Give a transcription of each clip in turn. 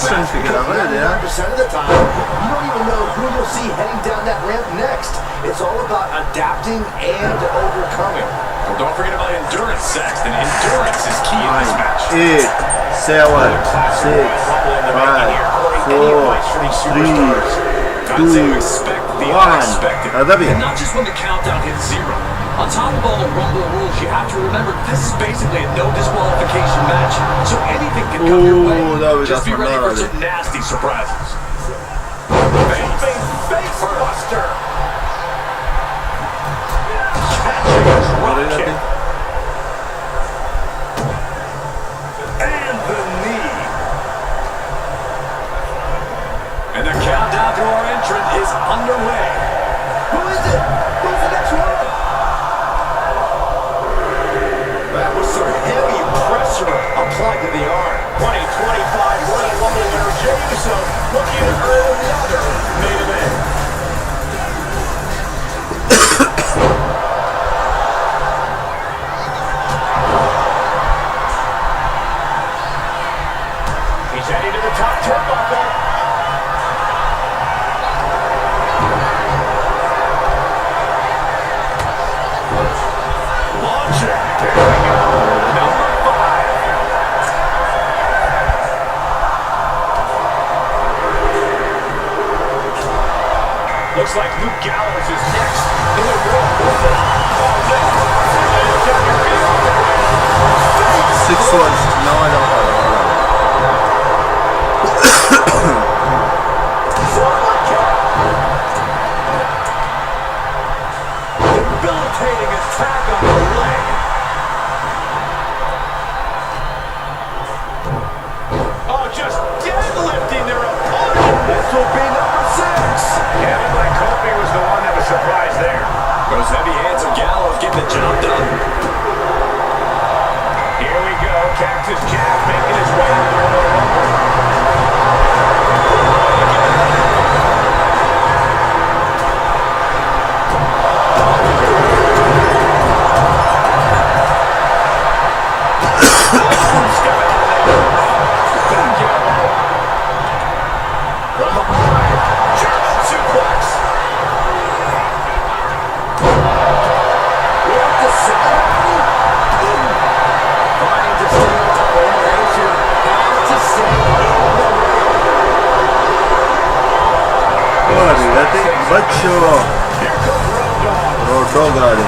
strength figure, I read it, 99% of the time, you don't even know who you'll see heading down that ramp next. It's all about adapting and overcoming. Well, don't forget about endurance, Saxton. Endurance is key in this match. 8, 7, 6, 5, 4, 3, 2, 1. And not just when the countdown hits 0. On top of all the Rumble rules, you have to remember this is basically a no disqualification match, so anything can come your way. Just be ready for some nasty surprises. Face buster. Catching his rock kick. And the knee. And the countdown to our entrant is underway. Who is it? Who's the next one? That was some heavy pressure applied to the arm. 2025 Royal Rumble winner Jey Uso looking to earn another main event. He's heading to the top turnbuckle. Looks like Luke Gallows is next in the Royal Rumble. 6 ones. No, I don't have it. Debilitating attack on the leg. Oh, just deadlifting their opponent. This will be number 6. Kevin Kobe was the one that was surprised there. Those heavy hands of Gallows getting the job done. Here we go. Cactus Jack making his way to the Royal Rumble. Baccio Road Dogg radi.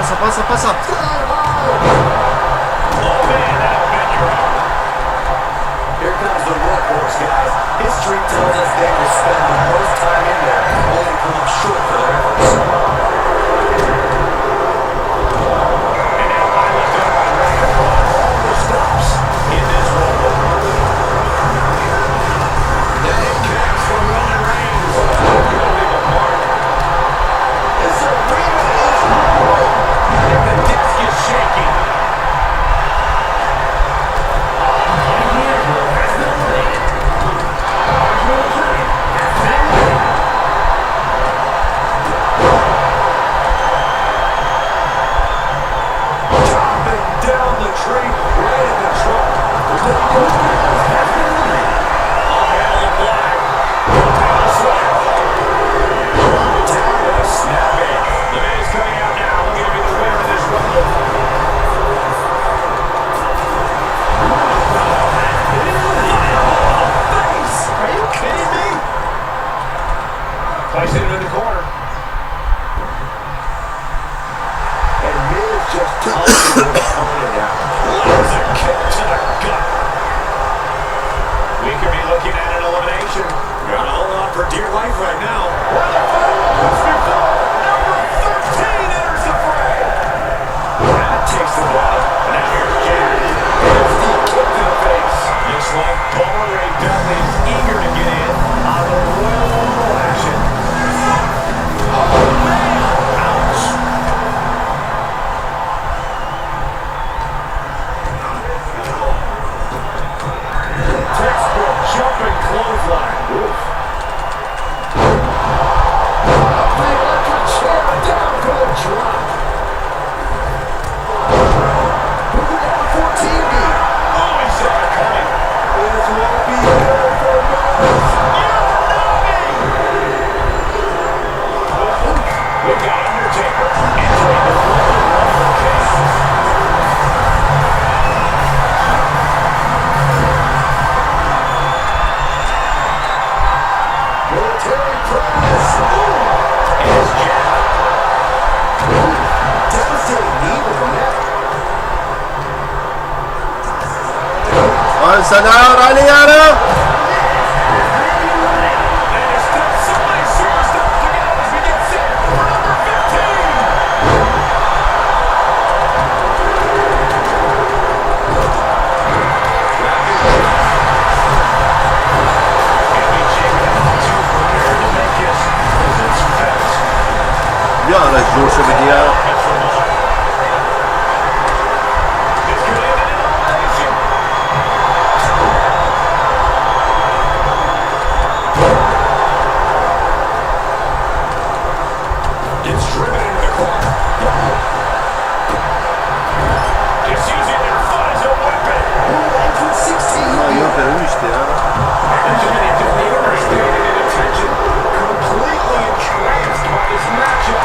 Pasa. Here comes the workhorse, guys. History tells us they will spend the most time in there, only to come up short for their efforts. And now Island's got one ready to run all the stops in this rumble. That impacts from Roman Reigns. Unbelievable mark. This arena is rolling, and the desk is shaking. Placing it in the corner. And Miz just tossing the opponent out. Loves a kick to the gut. We could be looking at an elimination. Gotta hold on for dear life right now. Number 13 enters the fray. That takes the ball. Now here's Jack. Nasty kick to the face. Looks like Bummer Ray Dudley is eager to get in on the Royal Rumble action. Textbook jumping clothesline. Oof. Big electric chair down for the drop. Who could number 14 be? Oh, he saw it coming. This won't be good for Miz. We've got Undertaker entering the Royal Rumble case. Military press. It's Jack. Devastating knee to the neck. Once down, Aliana. There's still so many superstars to go as we get set for number 15. Ya رجعوا شو بدي اياه. Gets driven into the corner. Just using their foot as a weapon. Entrance 16. Ya yok işte ya. Benjamin didn't even understand it in attention. Completely entranced by this matchup.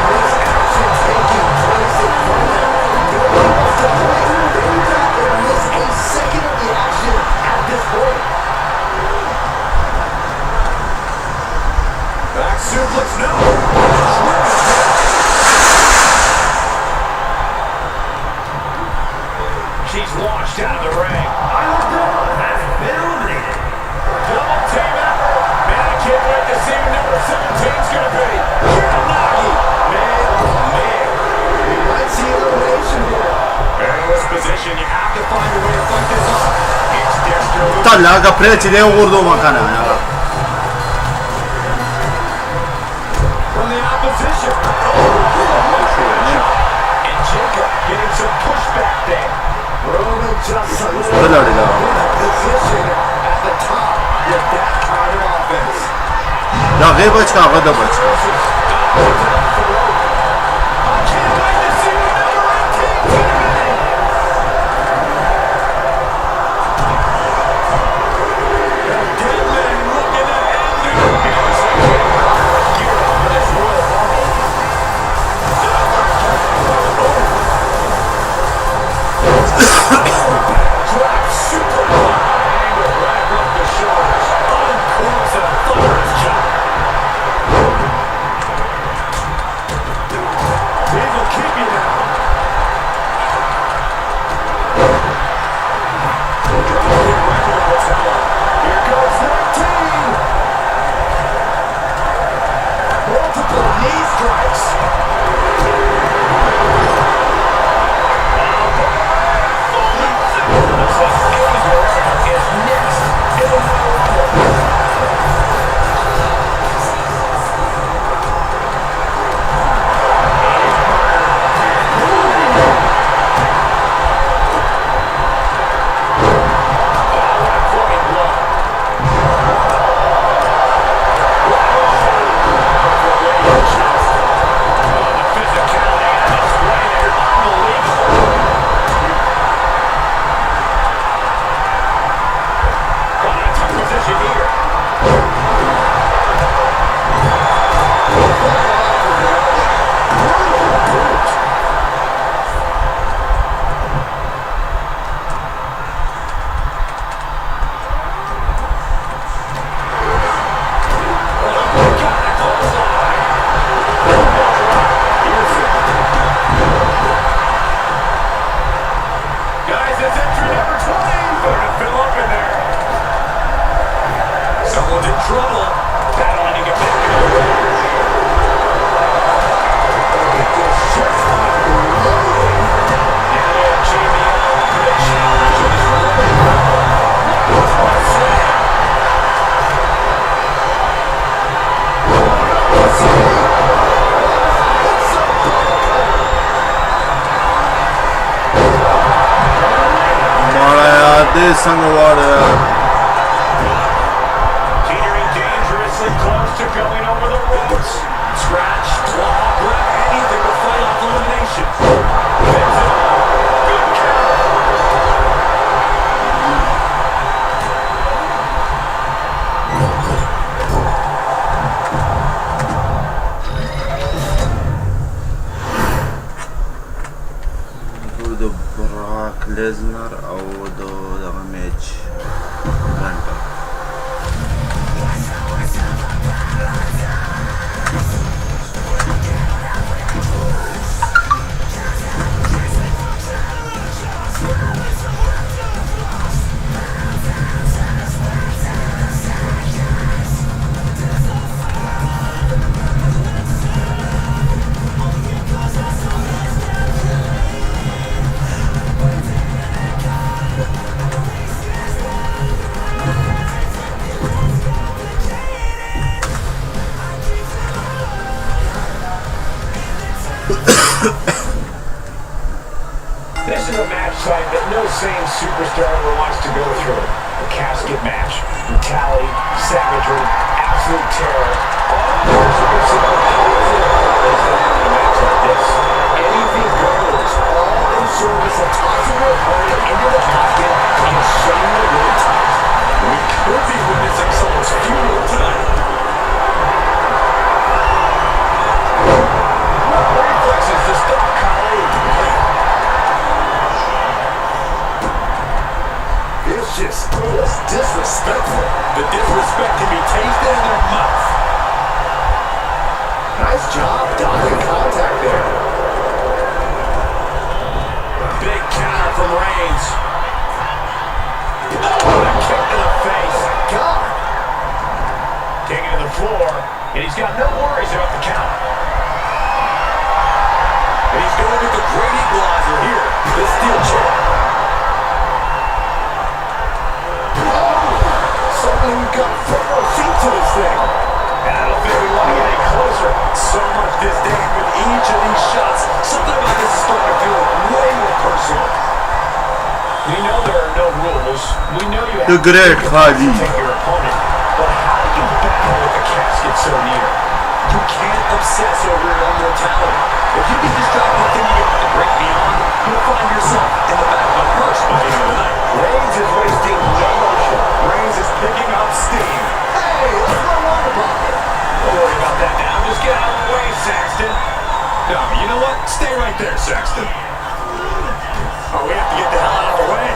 This action taking place in front of them. Nobody wants to play. They got to miss a second of the action at this point. Back suplex, no. She's launched out of the ring. Island has been eliminated. Double team effort. Man, I can't wait to see who number 17's going to be. Uranagi. Man, oh man. We might see elimination here. In this position, you have to find a way to fight this off. It's Dexter. طلع قبرتي ليه وغردو مكانها يا. From the opposition. And Jacob getting some pushback there. Roman just Below. position at the top with that kind of offense. Ya غير بچكا غدا بچكا. I can't wait to see what number 18's gonna be. The dead man looking to end it. Because they can't gear up for this Royal Rumble. Drop super high angle right above the shoulders. Uncorks a thunderous chop. This څنګه واړه Teetering dangerously close to going over the ropes. Scratch, claw, grab anything to fight off elimination. Pins it all. Good count. د براک لیزنر او د دغه میچ ګانټر This is a match type that no sane superstar ever wants to go through. A casket match, brutality, savagery, absolute terror. All the players are going to see in a match like this. Anything goes, all in service of tossing your opponent into the casket and shutting the door tight. We could be witnessing someone's funeral tonight. Reflexes to stop Kali. It's just disrespectful. The disrespect can be tasted in their mouth. Nice job dodging contact there. Big counter from Reigns. Oh, what a kick to the face. God. Taking to the floor, and he's got no worries about the count. And he's going with the great equalizer here. The steel chair. We've got front row seat to this thing. And I don't think we want to get any closer. So much disdain with each of these shots. Something about this is starting to feel way more personal. We know there are no rules. We know you have to take your opponent. But how do you battle with the casket so near? You can't obsess over your own mortality. If you get distracted thinking about the great beyond, you'll find yourself in the back of a hearse by the end of the night. Reigns is wasting no motion. Reigns is picking up steam. Hey, let's not worry about it. Don't worry about that now. Just get out of the way, Saxton. No, you know what? Stay right there, Saxton. Oh, we have to get the hell out of the way.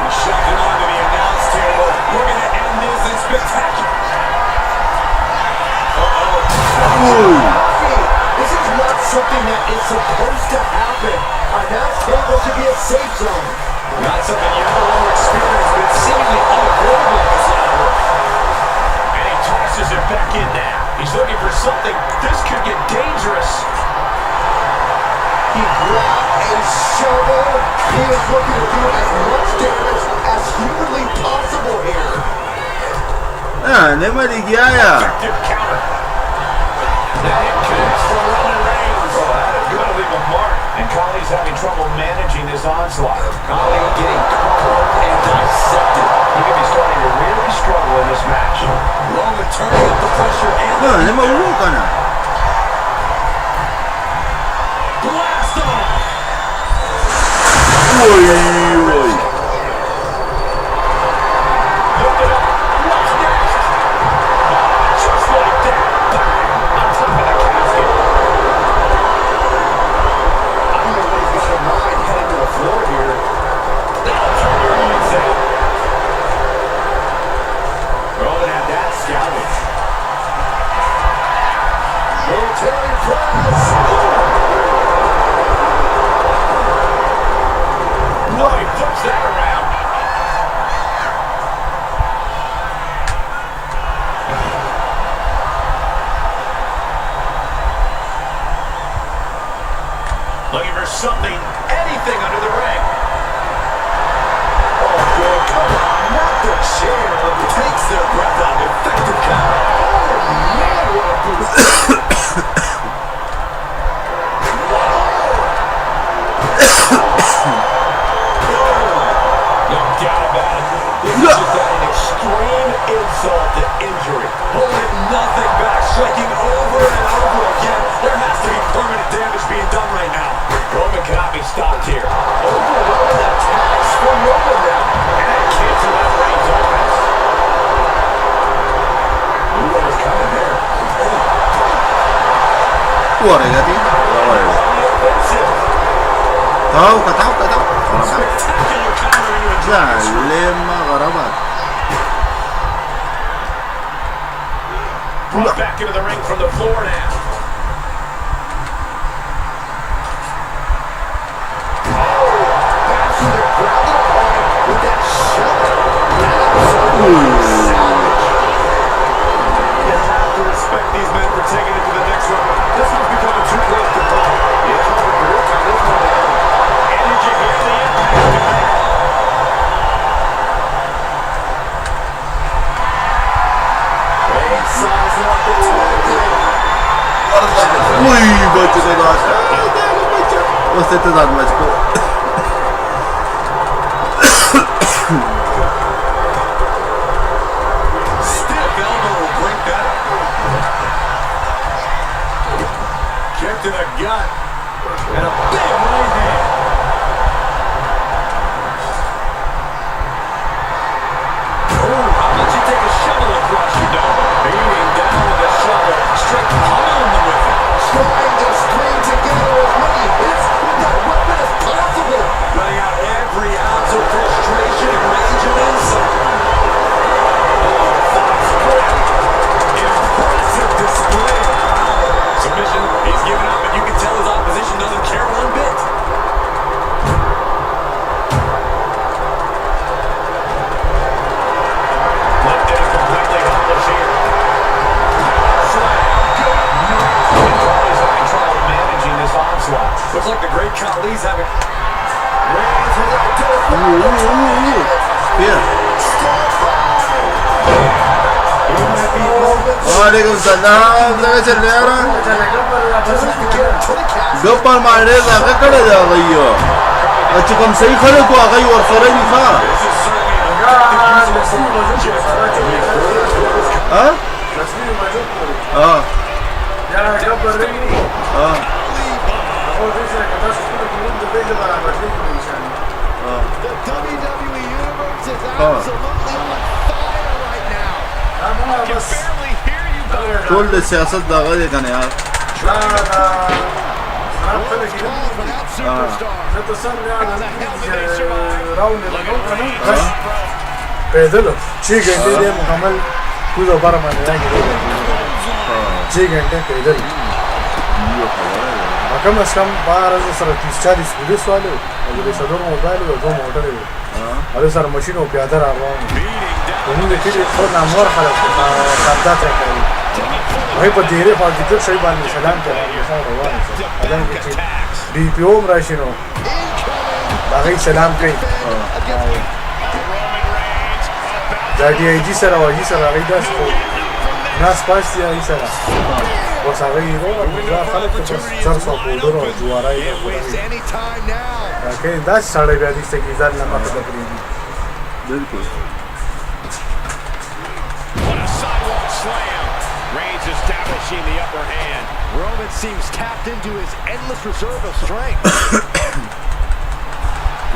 He's shoving onto the announce table. We're going to end this in spectacular. This is not something that is supposed to happen. Announce table should be a safe zone. Not something you ever want to experience, but it's seemingly unavoidable in this line of work. And he tosses it back in now. He's looking for something. This could get dangerous. He grabbed a shovel. He is looking to do as much damage as humanly possible here. Effective counter. That hit connects for Roman Reigns. Oh, that is going to leave a mark. And Kali's having trouble managing this onslaught. Kali getting carved and dissected. He could be starting to really struggle in this match. Roman turning up the pressure and blast off. Lift it up. What's next? Just like that. On top of the casket. I don't know what he's got in mind heading to the floor here. That'll turn your mindset. Roman had that scouted. Military press. No, he flips that around. Looking for something, anything under the ring. Oh, good. Come on, not the chair. Takes their breath out. Effective counter. Oh, man, what a boost. This is just an extreme insult to injury. Holding nothing back, striking over and over again. There has to be permanent damage being done right now. Roman cannot be stopped here. Overwhelming attacks from Roman now. And that cancels out Reigns' offense. What was coming there? What is that? Spectacular counter into a drag. Brought back into the ring from the floor now. Você tá dando mais coisa. Stiff elbow will break that up. Kick to the gut. And a big right hand. Oh, how about you take a shovel across your dome? Beating down with a shovel. Straight pummeling them with it. Trying to string together as many hits with that weapon as possible. Letting out every ounce of frustration and rage and insult. Impressive display of power. Submission, he's giving up, but you can tell his opposition doesn't care one bit. Left down completely helpless here. Slam. Good. He's having trouble managing this onslaught. Looks like the great Khali's having... Reigns with that door. Yeah. वालेकुम सलाम लगा चल रहा गप्पा मारे लगा करे जा रही हो अच्छा कम सही खड़े को आ गई और सरे नहीं खा हाँ हाँ टोल दे सियासत दागा दे कने यार पैदल 6 घंटे दे मुकम्मल कुछ बार माने जाएंगे 6 घंटे पैदल कम से कम 12-40 पुलिस वाले और सदर मोबाइल और 2 मोटर अरे सर मशीनों पे आधार आ रहा हूँ उन्होंने फिर थोड़ा नामवर खराब करता था भाई पर धीरे फाल जितने सही बात नहीं सलाम क्या सलाम के डीपीओ राशिनो बाकी सलाम कहीं जाडी आईजी सर आवाज़ी सर आगे दस को नास पास दिया ही सर और सारे हीरो और मुझे खाली तो सर सौ बोलर और जुआरा ही कहीं 10 साढ़े 42 से की ज़ार लम्बा तो तकरीबन बिल्कुल Reigns establishing the upper hand. Roman seems tapped into his endless reserve of strength.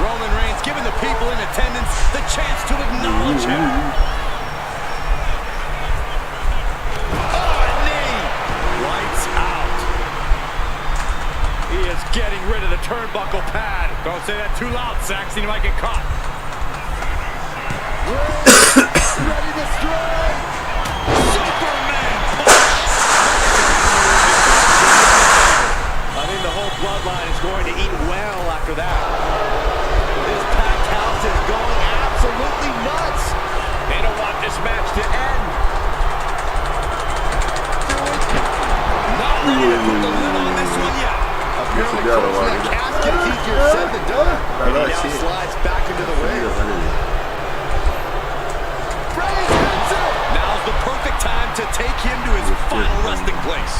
Roman Reigns giving the people in attendance the chance to acknowledge him. Oh, a knee! Lights out. He is getting rid of the turnbuckle pad. Don't say that too loud, Saxon. You might get caught. Ready to strike. Superman punch. I think the whole bloodline is going to eat well after that. This packed house is going absolutely nuts. They don't want this match to end. Not ready to put the lid on this one yet. Apparently closing that casket is easier said than done. And he now slides back into the ring. Now's the perfect time to take him to his final resting place.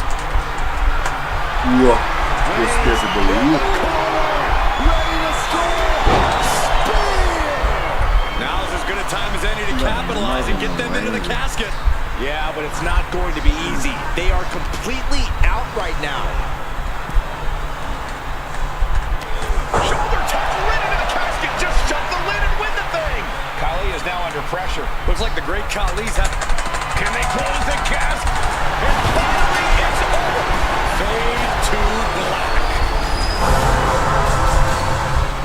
Now's as good a time as but it's not going to be easy. They are completely out right now. Shoulder tackle right into the casket. Just shut the lid and win the thing. Khali is now under pressure. Looks like the great Khali's had... Can they close the casket? And finally it's over. Fade to black.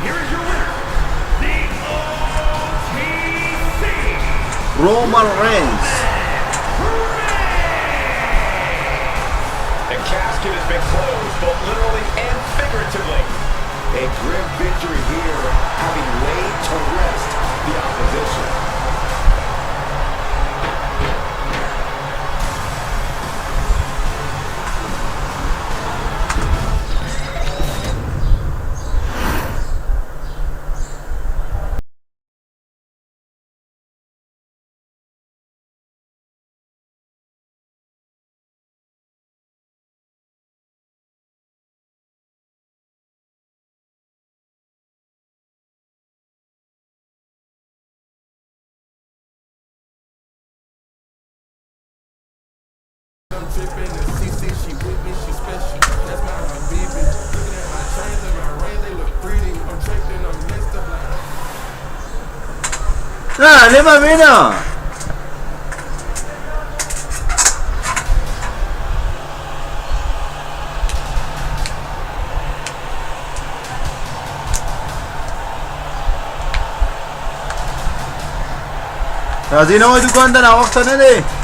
Here is your winner, the OTC Roman Reigns. The casket has been closed, both literally and figuratively. A grim victory here, having laid to rest the opposition. Tripping the CC, she with me, she special. That's my baby. Looking at my chains and my rings, they look pretty. I'm drinking, I'm messed up like. Ah, lima mina. राजी ना हो दुकानदार आवक तो नहीं दे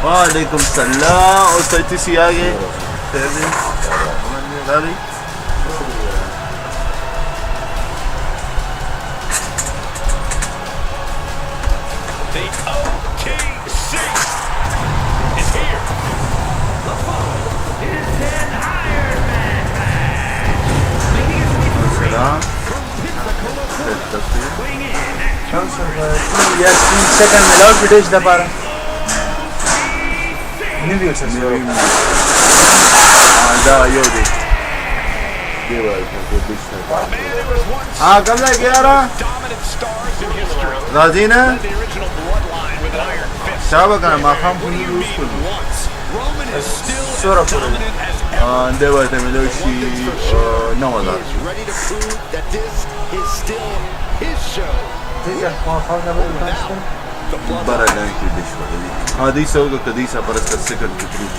वालेकुम सलाम और सही सी आ गए दादी The OTC is here. The following is an Iron Man match. Making his way through the ring from Pensacola, Florida. Weighing in at या 3 सेकंड मिलाओ विदेश दबा रहा नहीं भी हो सकता दा यो दे हाँ कब लग गया रहा राजी ना शाबा का माखाम पुनी उसको सोरा पुनी देवा ते मिलोशी 9,000 ठीक है खाओ ना बोल bara lang ki dishwa हाँ दी सौ का कदी सा परस का सेकंड की proof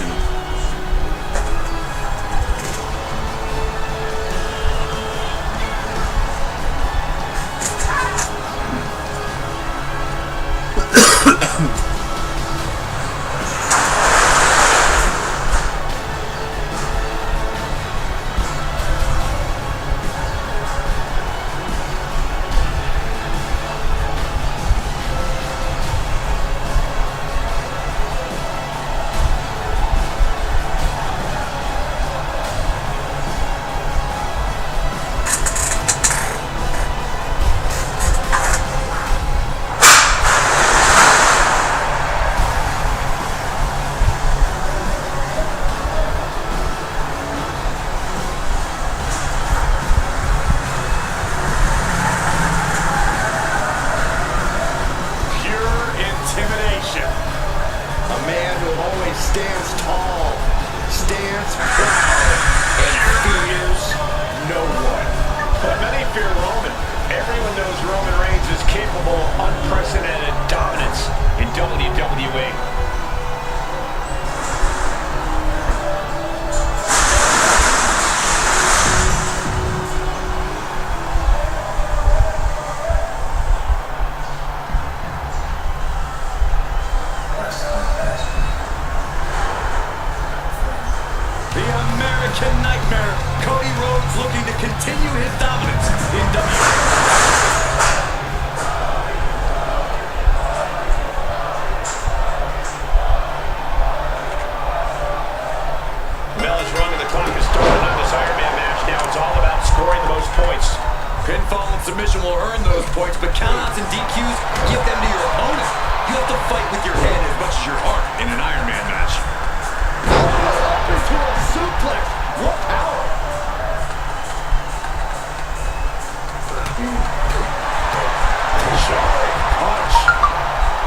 Pinfall and submission will earn those points, but countouts and DQs give them to your opponent. You have to fight with your head as much as your heart in an Iron Man match. Into a suplex. What power! Punch.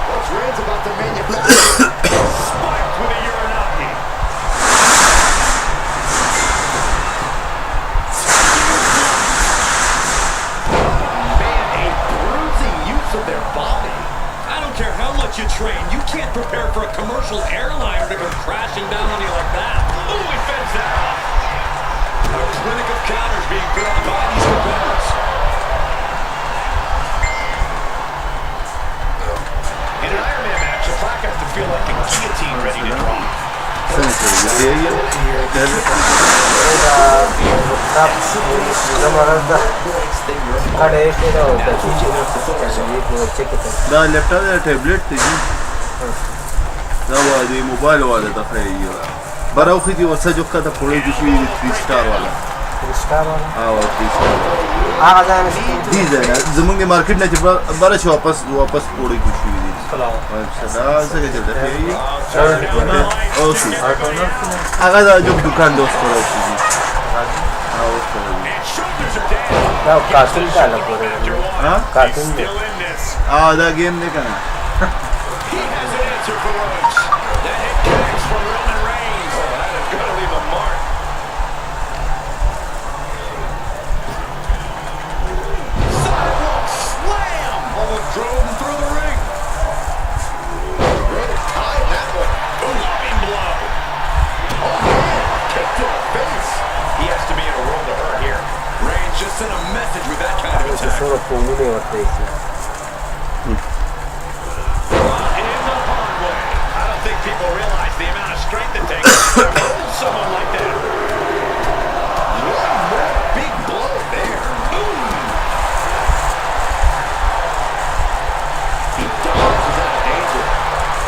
What's Reigns about to manufacture? Spiked with a Uranagi. Man, a bruising use of their body. I don't care how much you train, you can't prepare for a commercial airliner to come crashing down on you like that. Oh, he fends that off. A clinic of counters being put on by these competitors. In an Iron Man match, the clock has to feel like a guillotine ready to drop. دا لپټاپ دا ټابلیټ دی دا وایي موبایل والا د خیریه براو خې دی وسه جو کته پړې دی 3 سٹار والا 3 سٹار والا او 3 سٹار هغه ځان دي زمونږ مارکیټ نه چې بره چې واپس پړې کې شي دي سلام صدا څنګه چلته خیریه او سی هغه دا جو دکان دوست کړو شي او دا کارتون ته لګورې ها کارتون دی دا گیم نه کنه He has an answer for Roach. That hit connects for Roman Reigns. Oh, that is going to leave a mark. Sidewalk slam! Almost drove him through the ring. Really tied that one. Loving blow. Oh, man. Kick to the face. He has to be in a world of hurt here. Reigns just sent a message with that kind of attack. سره کومونه ورته In the hard way. I don't think people realize the amount of strength it takes to hold someone like that. One more big blow there. Boom! He dodges out of danger.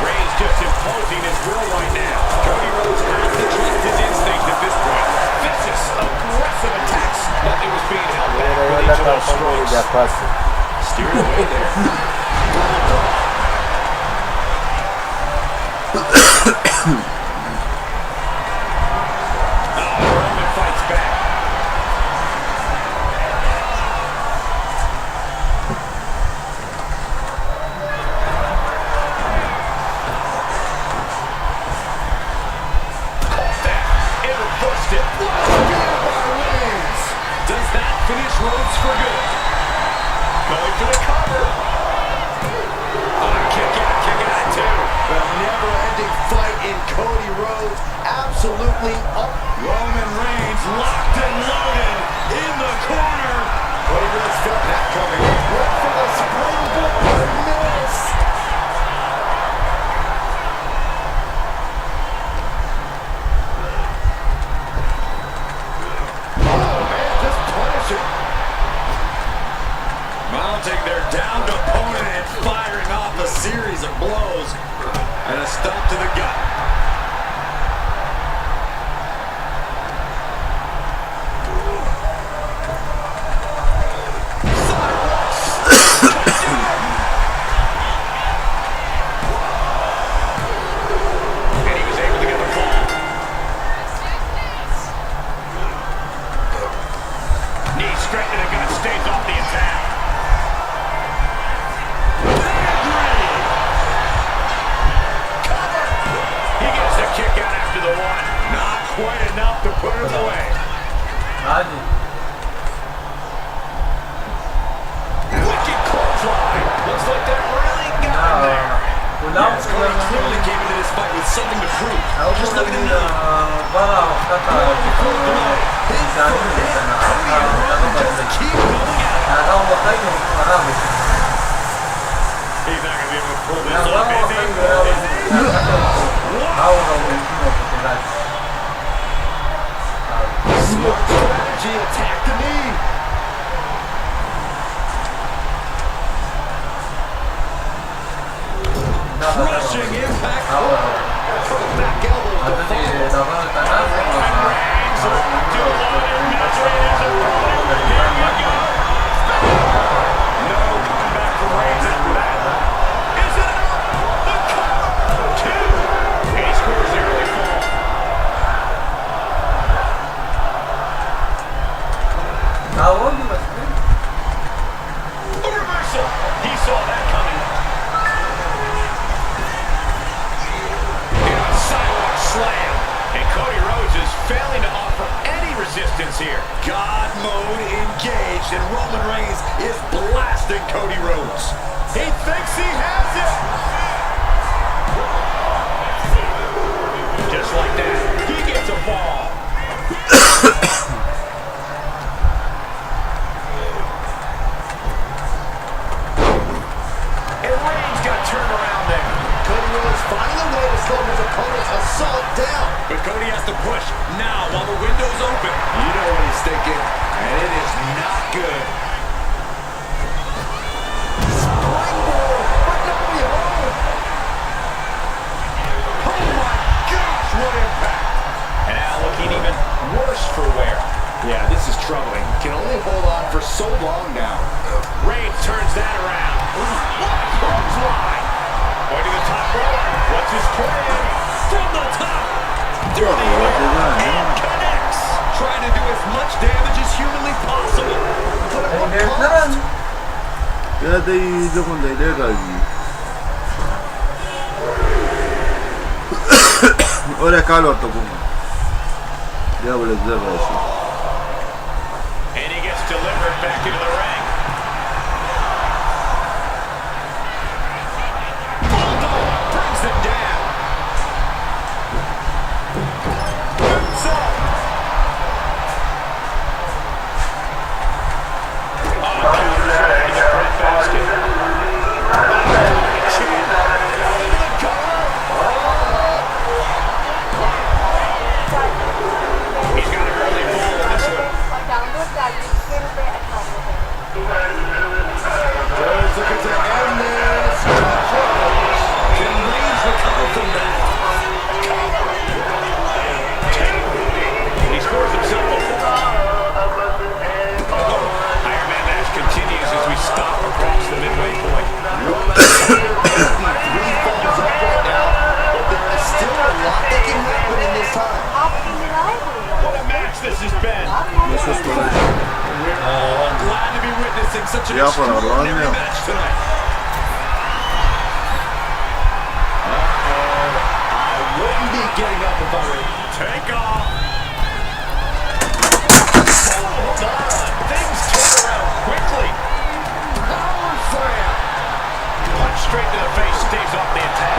Reigns just imposing his will right now. Cody Rhodes has to trust his instinct at this point. Vicious, aggressive attacks. Nothing was being held back with each of those strikes. Steered away there. Roman fights back. It reversed it. Does that finish Rhodes for good? Going for the cover. Kick out too. A never-ending fight in Cody Rhodes. Absolutely up. Roman Reigns locked and loaded in the corner. Cody Rhodes felt that coming. Went for the springboard. Miss. Oh, man, just punish it. Mounting their downed opponent and firing off a series of blows. And a stomp to the gut. And he was able to get the fall. Knee straight to the gut, stays off the attack. He gets the kick out after the one. Not quite enough to put him away. Wicked clothesline. Looks like that really got him there. Yes, Cody clearly came into this fight with something to prove. Just look at him now. Keep going out. He's not going to be able to pull this off, is he? Smart strategy. Attack the knee. Crushing impact. Back elbows to follow. match, and Roman Reigns is blasting Cody Rhodes. He thinks he has it. Just like that, he gets a fall. And Reigns got turned around there. Cody Rhodes finding a way to slow his opponent's assault down. But Cody has to push now while the window's open. You know what he's thinking, and it is not good. Springboard, but nobody home. Oh my gosh, what impact. And now looking even worse for wear. Yeah, this is troubling. Can only hold on for so long now. Reigns turns that around. What a clothesline. Going to the top rope. What's his plan? From the top. Through the air and connects. Trying to do as much damage as humanly possible. But at what cost? Ya dei dopo dei legagli. Ora calo a topo. Diavolo zero. And he gets delivered back into the ring. Bulldog brings them down. Boots up. Oh, counter in the front basket. Chin. Into the cover. He's got an early fall in this one. Rhodes looking to end this. Can Reigns recover from that? He scores himself a Iron Man match continues as we stop across the midway point. Three falls up right now, but there is still a lot that can happen in this time. What a match this has been. We're all glad to be witnessing such an extraordinary match tonight. I wouldn't be getting up if I were. Take off. Hold on. Things turn around quickly. Power slam. Punch straight to the face, stays off the attack.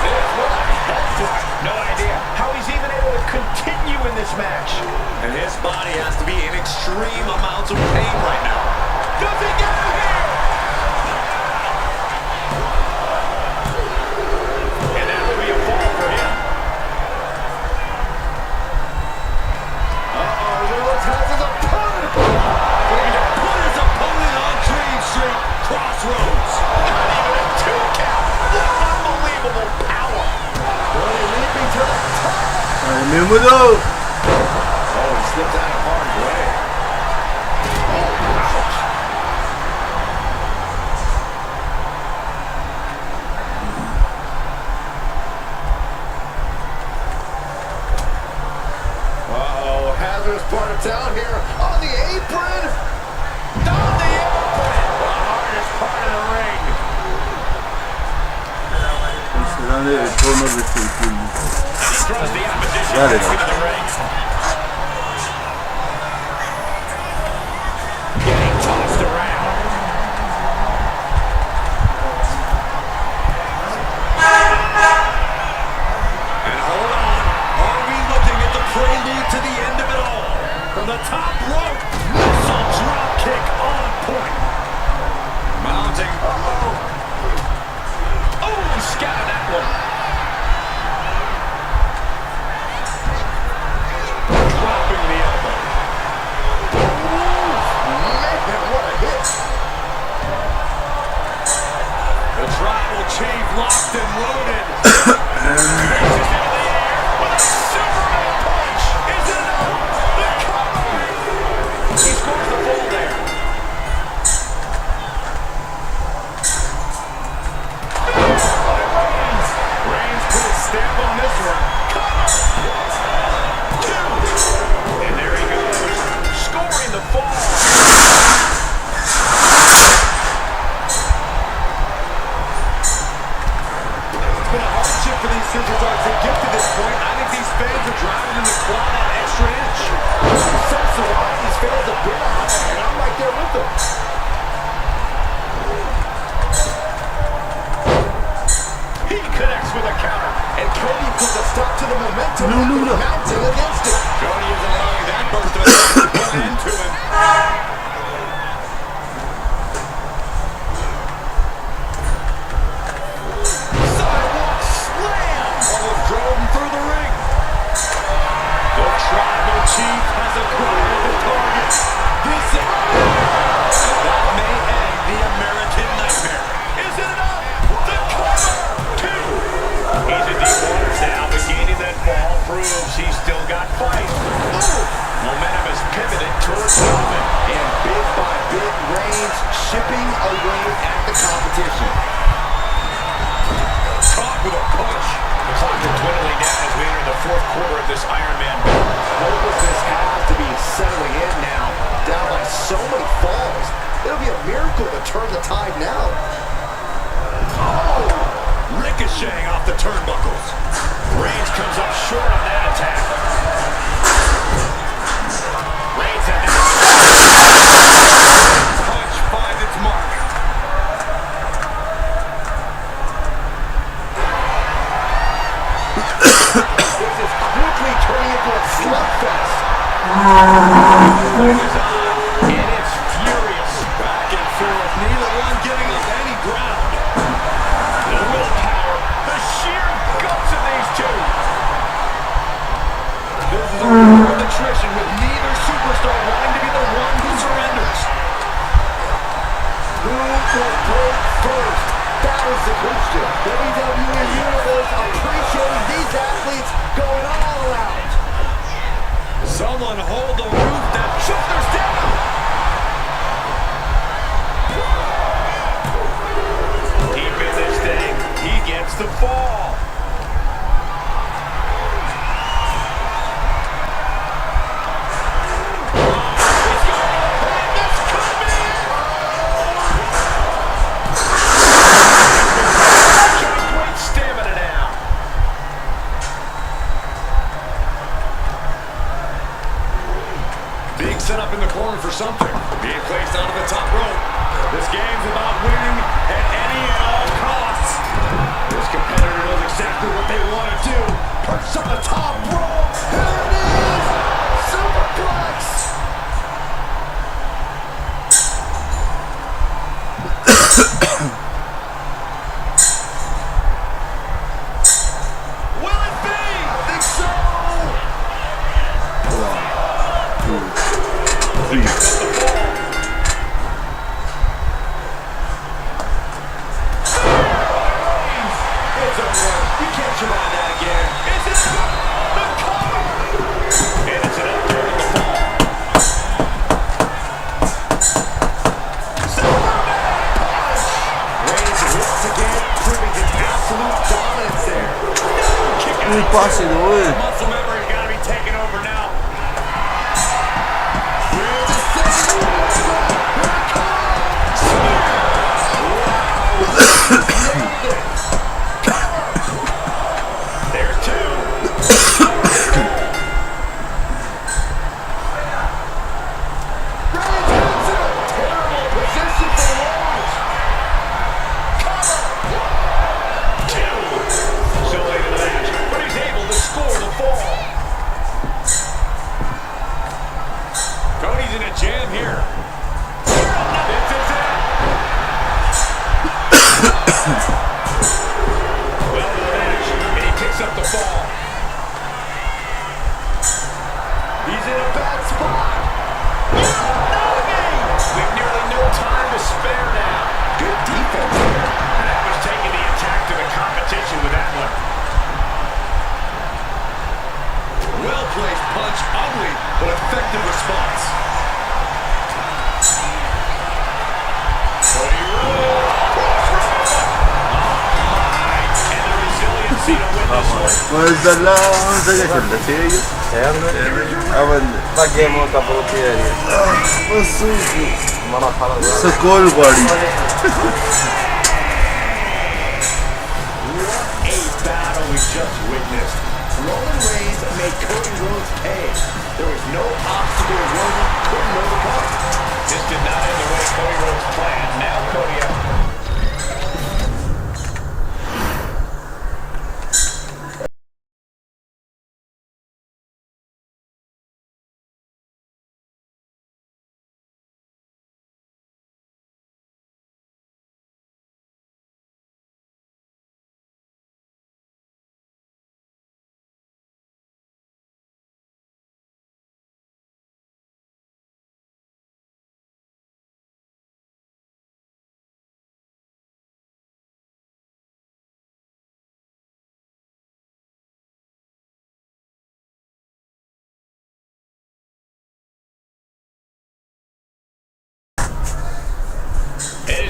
This what a head flip. No idea how he's even able to continue in this match. And his body has to be in extreme amounts of pain right now. Does he get him here? And that will be a fall for him. Rhodes has his opponent. Going to put his opponent on Dream Street. Crossroads. Not even a 2 count. What unbelievable power. Really leaping to the top. Mesmo não. Oh, he slipped out of harm's way. Oh, ouch. Uh-oh, hazardous part of town here. On the apron. On the apron. The hardest part of the ring. Será ele tornou de filme. He throws the opposition Got it. back into the ring. Getting tossed around. And hold on. Are we looking at the prelude to the end of it all? From the top rope, missile drop kick on point. Mounting. Oh, he scattered that one. Dropping the elbow. Man, what a hit. The tribal chief locked and loaded. Raises into the air with a Superman punch. Is it enough? The cover. chipping away at the competition. Caught with a punch. The clock is dwindling down as we enter the fourth quarter of this Ironman battle. Hopelessness has to be settling in now. Down by so many falls. It'll be a miracle to turn the tide now. Oh! Ricocheting off the turnbuckles. Reigns comes up short on that attack. Reigns had that. Punch finds its mark. This is quickly turning into a slugfest. Fight is on, and it's furious. Back and forth, neither one giving up any ground. The willpower, the sheer guts of these two. This is a war of attrition with neither superstar wanting to be the one who surrenders. Who will break first? That is the question. WWE Universe appreciating these athletes going all out. Someone hold the roof down. Shoulders down. Deep in this thing, he gets the fall. Set up in the corner for something. Being placed onto the top rope. This game's about winning at any and all costs. This competitor knows exactly what they want to do. Perched on the top rope. Here it is! Superplex! Will it be? I think so! Please. It's over. You can't survive that again. Is it the cover? And it's an up during the fall. Superman punch! Reigns once again proving his absolute dominance there. Kick out. Muscle memory's got to be taken over now. Jam here. This is it. Well, the match, and he picks up the fall. He's in a bad spot. With nearly no time to spare now. Good defense here. That was taking the attack to the competition with that one. Well-placed punch, ugly, but effective response. Mas dalla zagaya challa serio. ما جيم होता बहुत ही है बस मना खाना सकल body A battle we just witnessed. Roman Reigns made Cody Rhodes pay. There was no obstacle Roman couldn't overcome. This did not end the way Cody Rhodes planned. Now Cody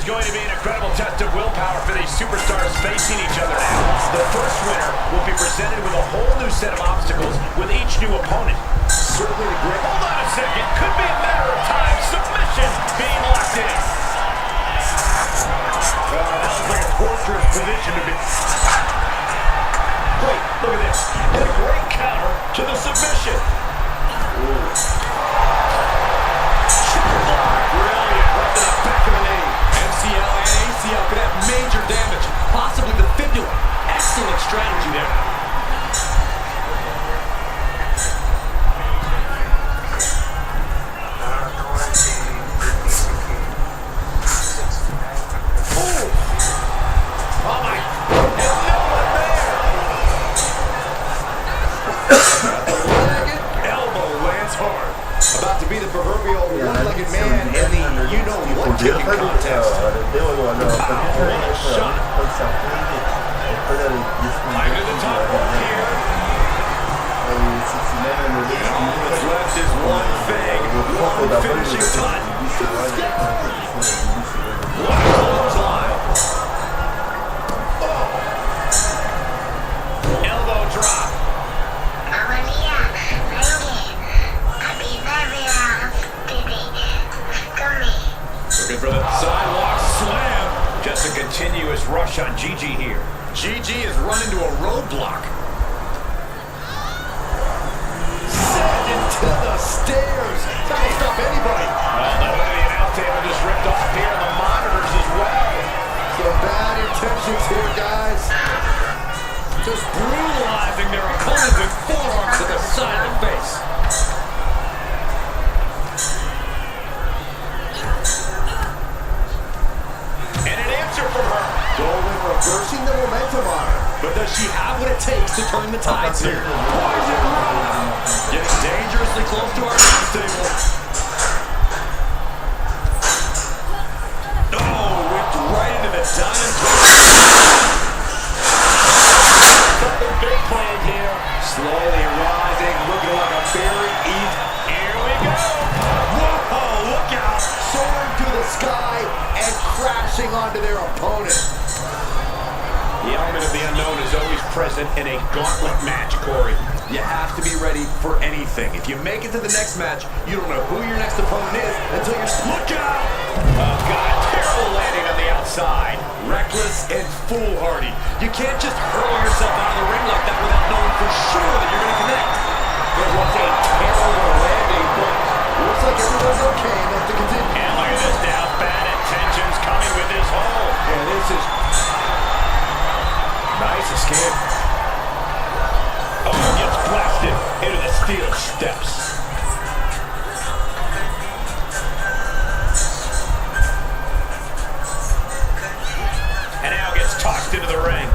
going to be an incredible test of willpower for these superstars facing each other now. The first winner will be presented with a whole new set of obstacles with each new opponent. Certainly the great... Hold on a second. Could be a matter of time. Submission being locked in. That was like a torturous position to be... Wait, look at this. And a great counter to the submission. Super block. Brilliant. Right to the back of the knee. MCL and ACL could have major damage, possibly the fibula. Excellent strategy there. Oh my. And no one there. Elbow lands hard. About to be the proverbial one-legged man in the you-know-what kicking contest. Line to the top rope here. What's left is one thing. One finishing touch. One clothesline. Oh. Elbow drop. Looking for the sidewalk slam. Just a continuous rush on Gigi here. Gigi has run into a roadblock. Sent into the stairs. That'll stop anybody. Well, the hoodie and out table just ripped off here on the monitors as well. Some bad intentions here, guys. Just brutalizing their opponent with forearms to the side of the face. And an answer from her. Dolan reversing the momentum on her. But does she have what it takes to turn the tides here? Poison Rana. Getting dangerously close to our announce table. Oh, whipped right into the diamond. Something big planned here. Slowly rising, looking like a fairy eat. Here we go. Whoa, look out. Soaring through the sky and crashing onto their opponent. The element of the unknown is always present in a gauntlet match, Corey. You have to be ready for anything. If you make it to the next match, you don't know who your next opponent is until you're... Look out! Oh, God, terrible landing on the outside. reckless and foolhardy. You can't just hurl yourself out of the ring like that without knowing for sure that you're going to connect. It was a terrible landing, but looks like everyone's okay enough to continue. And look at this now. Bad intentions coming with this hole. Yeah, this is... Nice escape. Oh, gets blasted into the steel steps. And now gets tossed into the ring.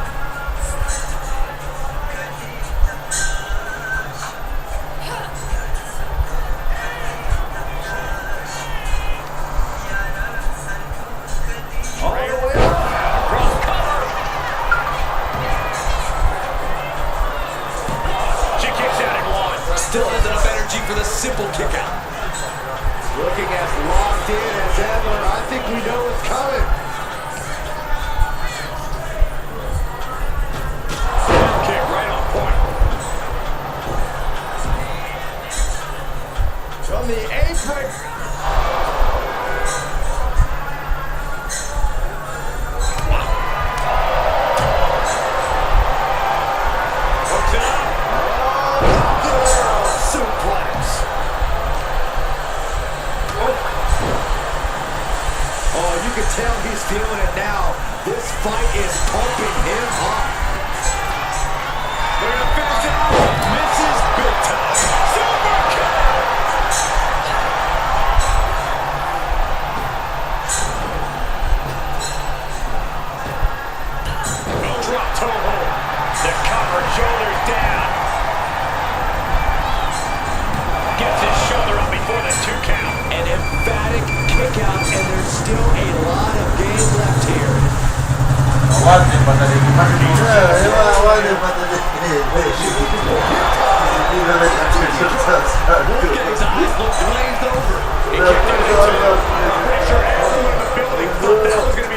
all the way up. Cross cover. She kicks out at one. Still has enough energy for the simple kick out. Looking as locked in as ever. I think we know what's coming. Kick right on point. From the apron. Hooks it up. Suplex. Oh, you can tell he's feeling it now. This fight is pumping him up. They're gonna finish it off. Misses big time. Super kick. No drop toe hold. The cover, shoulders down. Gets his shoulder up before the 2 count. An emphatic kick out, and there's still a lot of game left here. Ładnie badali. Ładnie badali. Wolfgang's eyes look glazed over. He kicked it into. I'm pretty sure everyone in the building thought that was gonna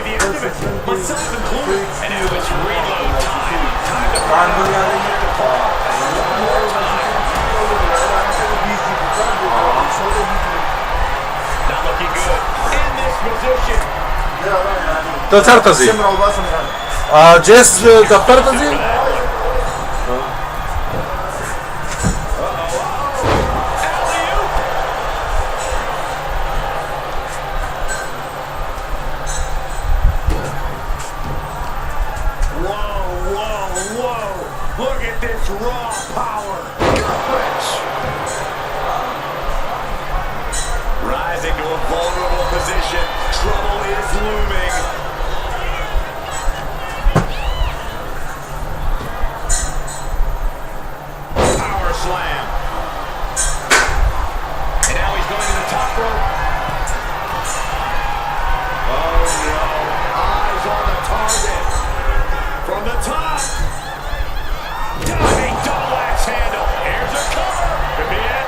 ته چرته ځې سم راوباسم جیس دفتر ته ځې Look at this raw power. Rising to a vulnerable position. Trouble is looming. Power slam. And now he's going to the top rope. Oh no. Eyes on the target. From the top. Diving double axe handle. Here's a cover. Could be it.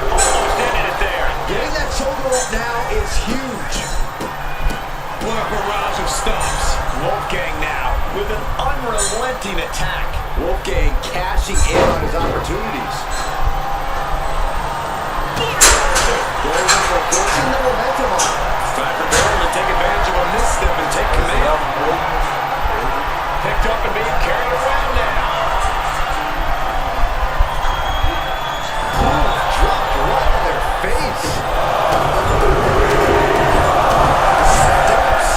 Almost ended it there. Getting that shoulder up now is huge. What a barrage of stomps. Wolfgang now with an unrelenting attack. Wolfgang cashing in on his opportunities. Forcing the momentum on. Time for Baron to take advantage of a misstep and take command. Picked up and being carried around now. Dropped right on their face. Steps.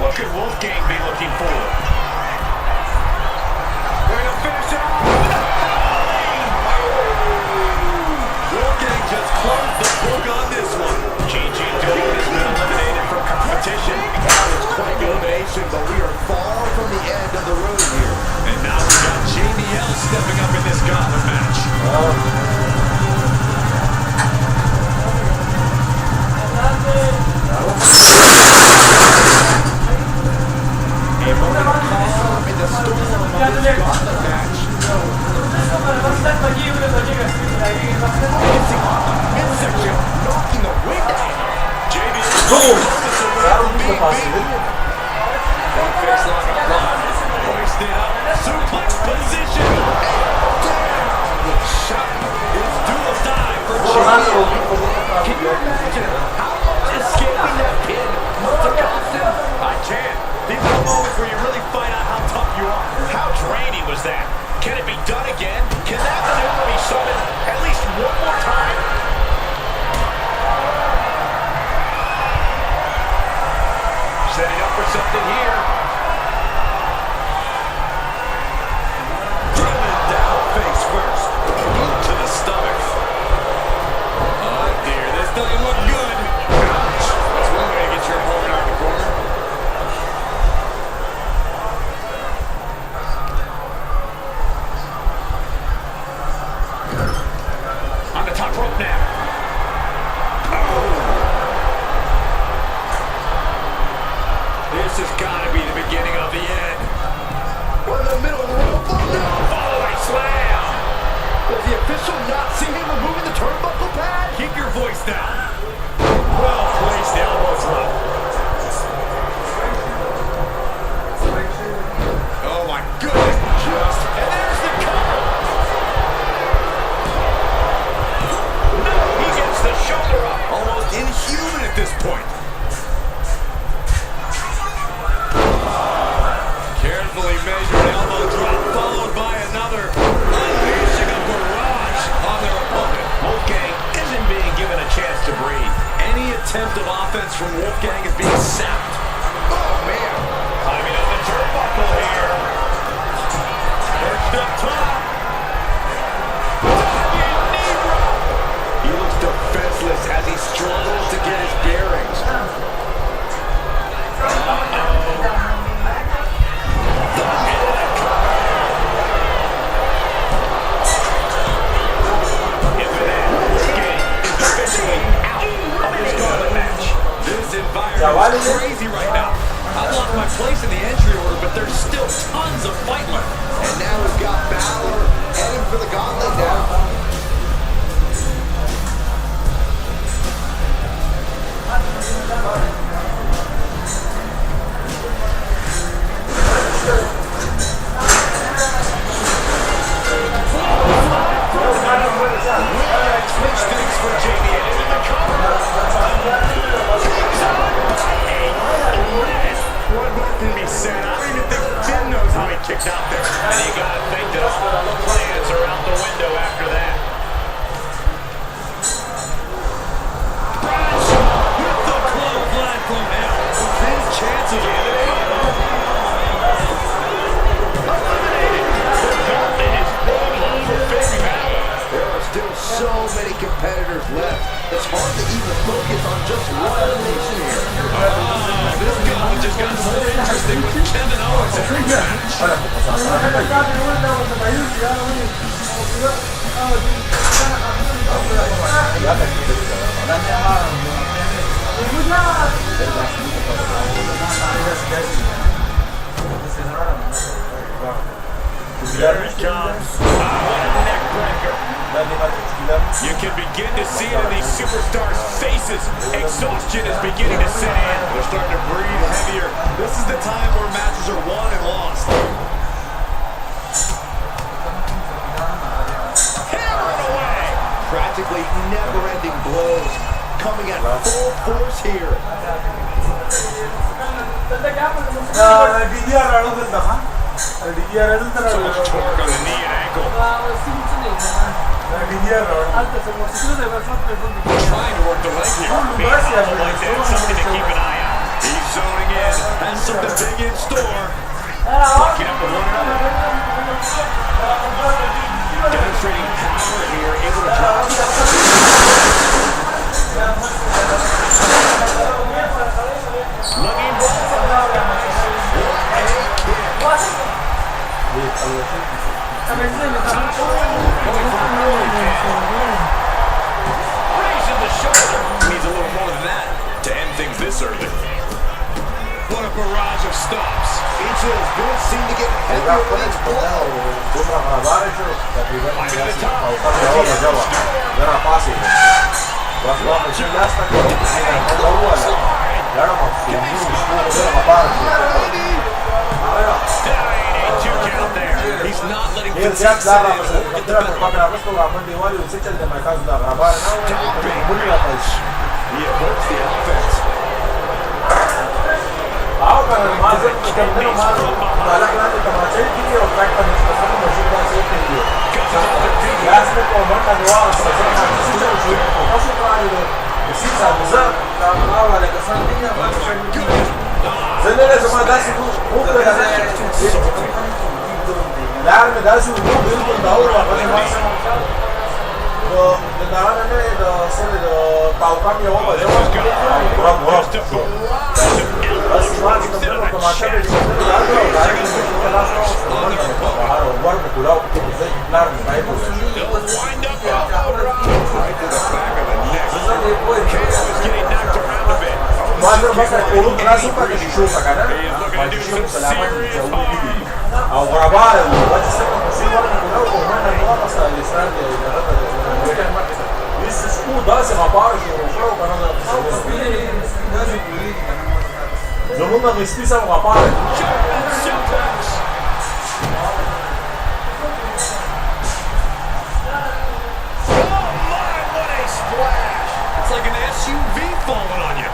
What could Wolfgang be looking for? Going to finish it off. Wolfgang just closed the book on this one. Gigi Dolan has been eliminated from competition. That was quite the elimination, but we are far from the end of the road here. And now we've got JBL stepping up in this gauntlet match. A moment of calm in the storm of this gauntlet match. Missing off the midsection, knocking the wind out of him. JBL one face lock applied. Hoisted up. Suplex position. Down. Shot. It's do or die for JBL. Can you imagine how much escaping that pin must have cost him? I can. These are the moments where you really find out how tough you are. How draining was that? Can it be done again? Can that maneuver be summoned at least one more time? Setting up for something here. Drilling down face first. Boot to the stomach. Oh dear, this doesn't look good. Ouch. That's one way to get your opponent out of the corner. On the top rope now. This has got to be the beginning of the end. We're in the middle of the rope. Oh no! Following slam. Does the official not see him removing the turnbuckle pad? Keep your voice down. Well placed elbow drop. Oh my goodness. And there's the cover. No, he gets the shoulder up. Almost inhuman at this point. Carefully measured elbow drop followed by another, unleashing a barrage on their opponent. Wolfgang isn't being given a chance to breathe. Any attempt of offense from Wolfgang is being sapped. Oh man, climbing up the turnbuckle here. Perched up top. Diving knee drop. He looks defenseless as he struggles to get his bearings. This crazy right now. I've lost my place in the entry order, but there's still tons of fight left. And now we've got Balor heading for the gauntlet now. tactics out there. And you got to think that all the plans are out the window after that. With the clothesline from hell. His chance of eliminating. There are still so many competitors left. It's hard to even focus on just one elimination here. This game just got more interesting with Kevin Owens entering the match. Here it comes. What a neck breaker. You can begin to see it in these superstars' faces. Exhaustion is beginning to set in. They're starting to breathe heavier. This is the time where matches are won and lost. Hammered away. Practically never-ending blows coming at full force here. So much torque on the knee and ankle. Trying to work the leg here. Being hobbled like that, something to keep an eye on. He's zoning in. Has something big in store. Looking up at one another. Demonstrating power here. Able to drop. Looking for raising the shoulder. Needs a little more than that to end things this early. What a barrage of stops. Each of his boots seem to get heavier with each blow. He's not letting things set in. He averts the offense. It's like an SUV falling on you.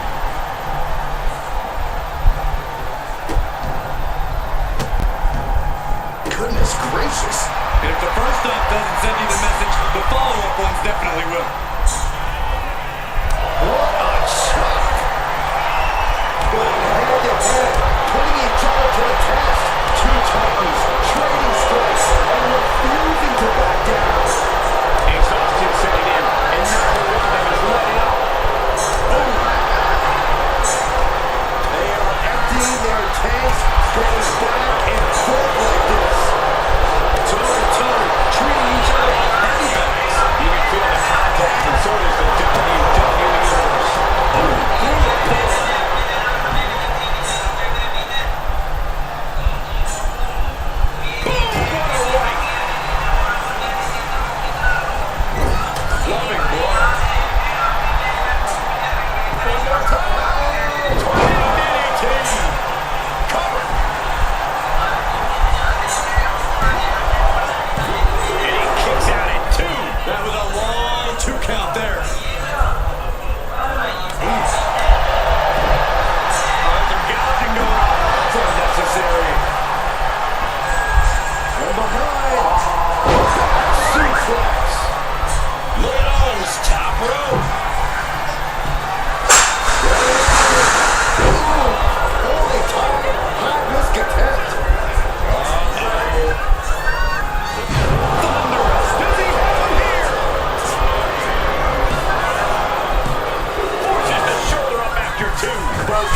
Goodness gracious. And if the first stop doesn't send you the message, the follow-up ones definitely will. What a shot. Going head to head, putting each other to the test. Two titans, trading strikes, and refusing to back down. Exhaustion setting in, and neither one of them is letting up. They are emptying their tanks, going back and forth like this. Toe-to-toe, treating each other like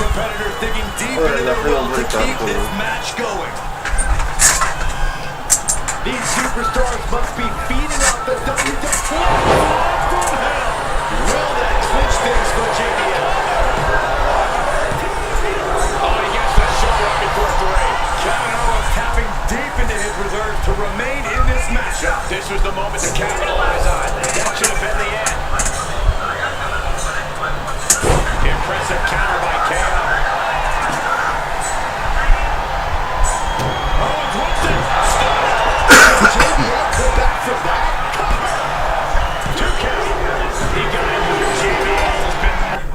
competitors digging deep into their will to keep this match going. These superstars must be feeding off the WWE. Will that clinch things for JBL? Oh, he gets the shoulder up before 3. Kevin Owens tapping deep into his reserves to remain in this matchup. This was the moment to capitalize on. That should have been the end. Impressive